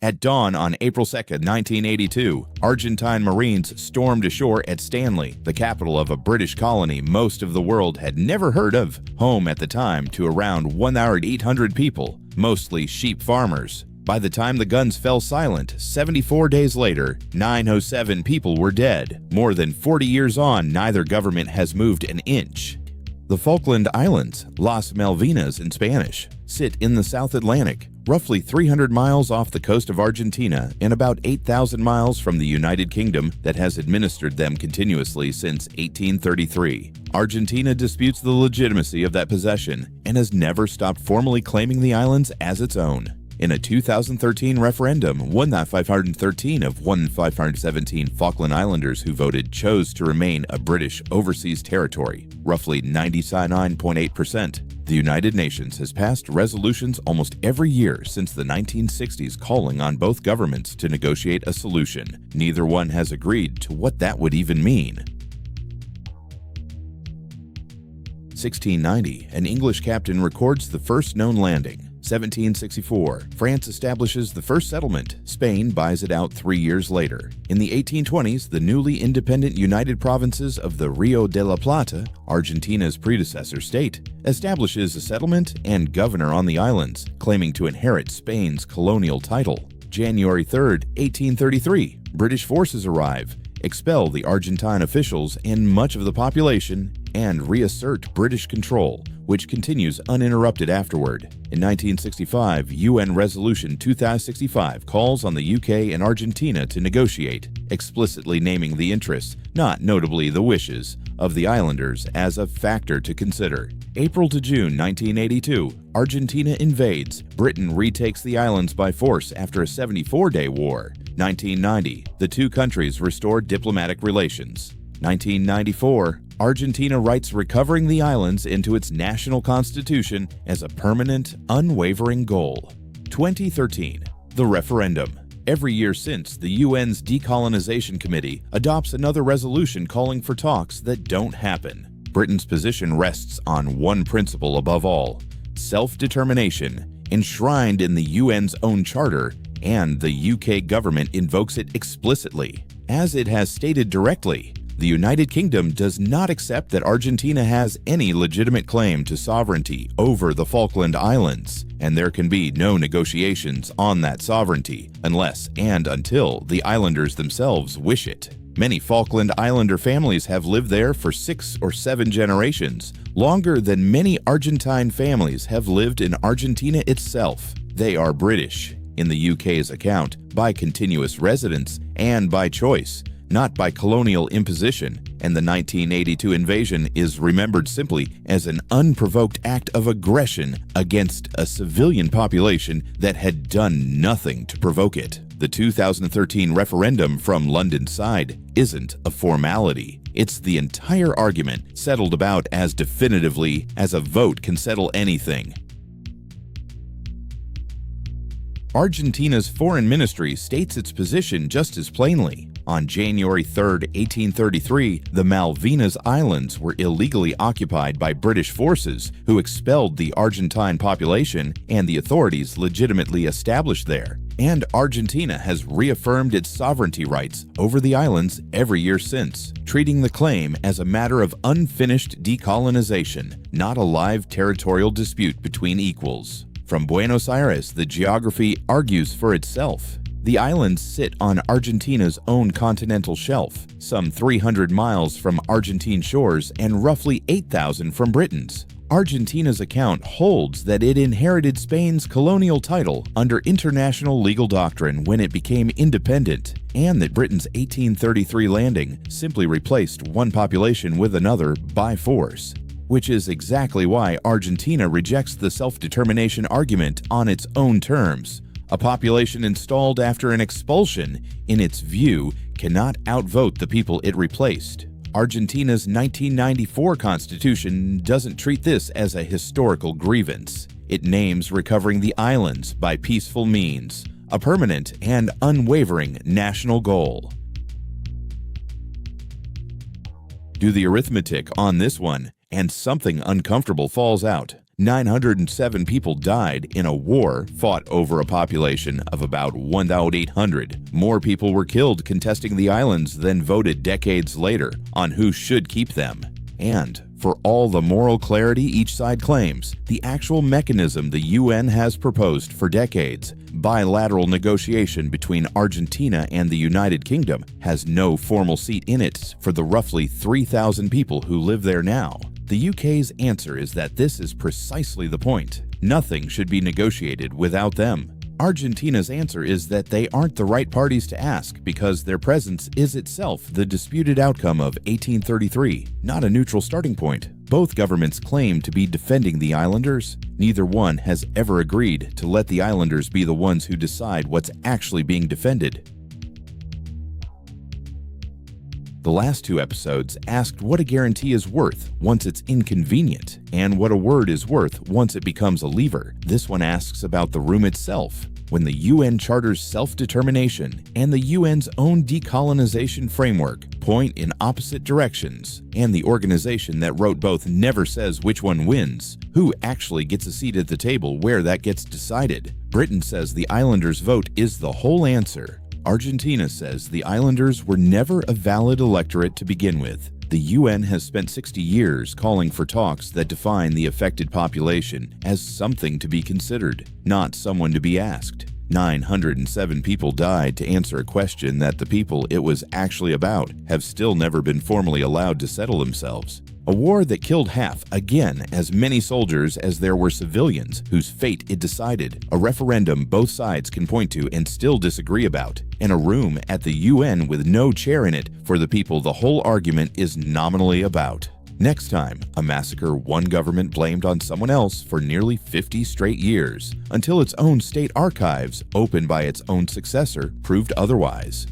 At dawn on April 2, 1982, Argentine Marines stormed ashore at Stanley, the capital of a British colony most of the world had never heard of, home at the time to around 1,800 people, mostly sheep farmers. By the time the guns fell silent, 74 days later, 907 people were dead. More than 40 years on, neither government has moved an inch. The Falkland Islands, Las Malvinas in Spanish, sit in the South Atlantic, roughly 300 miles off the coast of Argentina and about 8,000 miles from the United Kingdom that has administered them continuously since 1833. Argentina disputes the legitimacy of that possession and has never stopped formally claiming the islands as its own. In a 2013 referendum, 1,513 of 1,517 Falkland Islanders who voted chose to remain a British overseas territory, roughly 99.8%. The United Nations has passed resolutions almost every year since the 1960s calling on both governments to negotiate a solution. Neither one has agreed to what that would even mean. 1690, an English captain records the first known landing. 1764, France establishes the first settlement. Spain buys it out 3 years later. In the 1820s, the newly independent United Provinces of the Rio de la Plata, Argentina's predecessor state, establishes a settlement and governor on the islands, claiming to inherit Spain's colonial title. January 3, 1833, British forces arrive, expel the Argentine officials and much of the population, and reassert British control, which continues uninterrupted afterward. In 1965, UN Resolution 2065 calls on the UK and Argentina to negotiate, explicitly naming the interests, not notably the wishes, of the islanders as a factor to consider. April to June 1982, Argentina invades. Britain retakes the islands by force after a 74-day war. 1990, the two countries restore diplomatic relations. 1994, Argentina writes recovering the islands into its national constitution as a permanent, unwavering goal. 2013, the referendum. Every year since, the UN's Decolonization Committee adopts another resolution calling for talks that don't happen. Britain's position rests on one principle above all: self-determination, enshrined in the UN's own charter, and the UK government invokes it explicitly. As it has stated directly, the United Kingdom does not accept that Argentina has any legitimate claim to sovereignty over the Falkland Islands, and there can be no negotiations on that sovereignty unless and until the islanders themselves wish it. Many Falkland Islander families have lived there for 6 or 7 generations, longer than many Argentine families have lived in Argentina itself. They are British, in the UK's account, by continuous residence and by choice, not by colonial imposition, and the 1982 invasion is remembered simply as an unprovoked act of aggression against a civilian population that had done nothing to provoke it. The 2013 referendum from London's side isn't a formality. It's the entire argument settled about as definitively as a vote can settle anything. Argentina's foreign ministry states its position just as plainly. On January 3, 1833, the Malvinas Islands were illegally occupied by British forces who expelled the Argentine population and the authorities legitimately established there. And Argentina has reaffirmed its sovereignty rights over the islands every year since, treating the claim as a matter of unfinished decolonization, not a live territorial dispute between equals. From Buenos Aires, the geography argues for itself. The islands sit on Argentina's own continental shelf, some 300 miles from Argentine shores and roughly 8,000 from Britain's. Argentina's account holds that it inherited Spain's colonial title under international legal doctrine when it became independent, and that Britain's 1833 landing simply replaced one population with another by force. Which is exactly why Argentina rejects the self-determination argument on its own terms. A population installed after an expulsion, in its view, cannot outvote the people it replaced. Argentina's 1994 constitution doesn't treat this as a historical grievance. It names recovering the islands by peaceful means, a permanent and unwavering national goal. Do the arithmetic on this one, and something uncomfortable falls out. 907 people died in a war fought over a population of about 1,800. More people were killed contesting the islands than voted decades later on who should keep them. And for all the moral clarity each side claims, the actual mechanism the UN has proposed for decades, bilateral negotiation between Argentina and the United Kingdom, has no formal seat in it for the roughly 3,000 people who live there now. The UK's answer is that this is precisely the point. Nothing should be negotiated without them. Argentina's answer is that they aren't the right parties to ask because their presence is itself the disputed outcome of 1833, not a neutral starting point. Both governments claim to be defending the islanders. Neither one has ever agreed to let the islanders be the ones who decide what's actually being defended. The last two episodes asked what a guarantee is worth once it's inconvenient, and what a word is worth once it becomes a lever. This one asks about the room itself. When the UN Charter's self-determination and the UN's own decolonization framework point in opposite directions, and the organization that wrote both never says which one wins, who actually gets a seat at the table where that gets decided? Britain says the islanders' vote is the whole answer. Argentina says the islanders were never a valid electorate to begin with. The UN has spent 60 years calling for talks that define the affected population as something to be considered, not someone to be asked. 907 people died to answer a question that the people it was actually about have still never been formally allowed to settle themselves. A war that killed half, again, as many soldiers as there were civilians whose fate it decided. A referendum both sides can point to and still disagree about. And a room at the UN with no chair in it for the people the whole argument is nominally about. Next time, a massacre one government blamed on someone else for nearly 50 straight years, until its own state archives, opened by its own successor, proved otherwise.